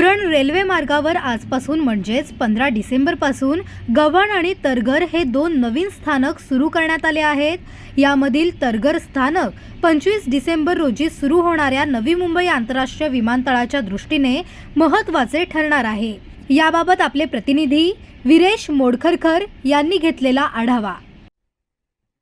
Uran railway मार्गावर आजपासून म्हणजेच 15 डिसेंबरपासून गव्हाण आणि तरघर हे दोन नवीन स्थानक सुरू करण्यात आले आहेत। यामधील तरघर स्थानक 25 डिसेंबर रोजी सुरू होणाऱ्या नवी मुंबई आंतरराष्ट्रीय विमानतळाच्या दृष्टीने महत्त्वाचे ठरणार आहे। याबाबत आपले प्रतिनिधी विरेश मोडखरकर यांनी घेतलेला आढावा।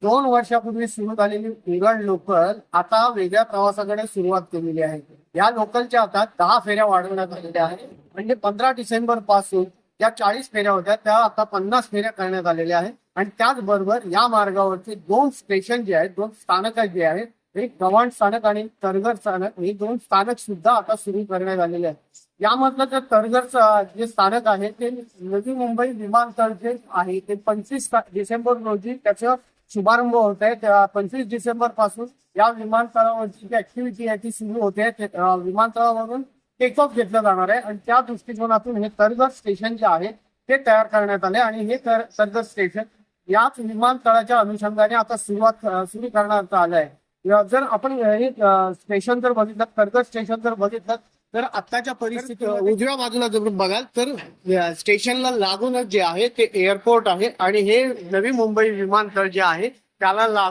2 वर्षापूर्वी सुरू झालेली उरण लोकल आता वेगळ्या प्रवासाकडे सुरुवात केलेली आहे। या लोकलच्या आता 10 फेऱ्या वाढवण्यात आलेल्या आहेत। म्हणजे 15 डिसेंबर पासून या 40 फेऱ्या होत्या त्या आता 50 फेऱ्या करण्यात आलेल्या आहेत। आणि त्याचबरोबर या मार्गावरचे 2 स्टेशन जे आहेत, 2 स्थानक जे आहेत, एक गव्हाण स्थानक आणि तरघर स्थानक, हे 2 स्थानक सुद्धा आता सुरू करण्यात आलेले आहेत। यामधलं जे तरघर जे स्थानक आहे ते नवी मुंबई विमानतळ जे आहे ते 25 डिसेंबर रोजी त्याचं शुभारंभ होत आहे। 25 डिसेंबर पासून या विमानतळावरची जी ऍक्टिव्हिटी आहे ती सुरू होते। विमानतळावरून टेक ऑफ घेतलं जाणार आहे आणि त्या दृष्टिकोनातून हे तरघर स्टेशन जे आहे ते तयार करण्यात आले आणि हे तरघर स्टेशन याच विमानतळाच्या अनुषंगाने आता सुरू करण्यात आलं आहे। जर आपण हे स्टेशन जर बघितलं, तरघर स्टेशन जर बघितलं तर आत्ताच्या परिस्थितीत उजव्या बाजूला जर बघाल तर स्टेशनला लागूनच जे आहे ते एअरपोर्ट आहे आणि हे नवी मुंबई विमानतळ जे आहे त्याला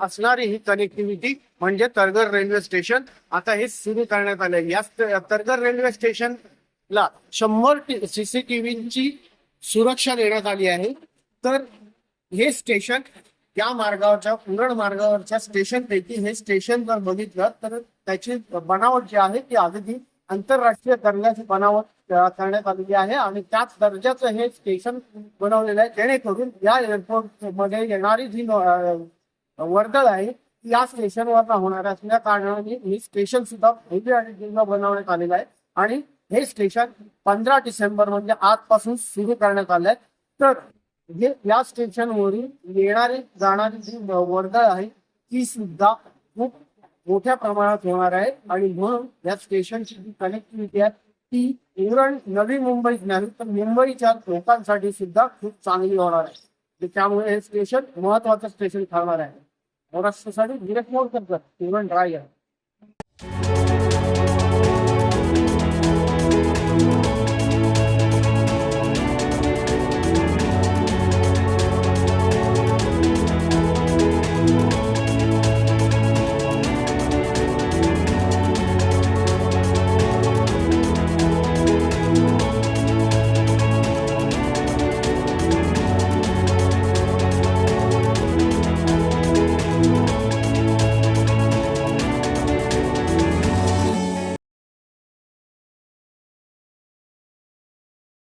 असणारी ही कनेक्टिव्हिटी म्हणजे तरघर रेल्वे स्टेशन आता हे सुरू करण्यात आले। या तरघर रेल्वे स्टेशनला 100 CCTVची सुरक्षा देण्यात आली आहे। तर हे स्टेशन या मार्गावरच्या उरण मार्गावरच्या स्टेशन पैकी हे स्टेशन जर बघितलं तर त्याची बनावट जी आहे ती अगदी आंतरराष्ट्रीय दर्जाची बनावट करण्यात आलेली आहे आणि त्याच दर्जाचं हे स्टेशन बनवलेलं आहे, जेणेकरून या एअरपोर्ट मध्ये येणारी जी वर्दळ आहे या स्टेशनवर होणार असल्या कारणाने हे स्टेशन सुद्धा भव्य आणि दिव्य बनवण्यात आलेलं आहे। आणि हे स्टेशन 15 डिसेंबर म्हणजे आजपासून सुरू करण्यात आलंय। तर या स्टेशनवरून येणारी जाणारी जी वर्दळ आहे ती सुद्धा खूप मोठ्या प्रमाणात होणार आहे आणि म्हणून या स्टेशनची जी कनेक्टिव्हिटी आहे ती उरण नवी मुंबईत नाही तर मुंबईच्या लोकांसाठी सुद्धा खूप चांगली होणार आहे। त्यामुळे हे स्टेशन महत्वाचं स्टेशन ठरणार आहे। महाराष्ट्रासाठी विरेश मोडखरकर, उरण रायगड।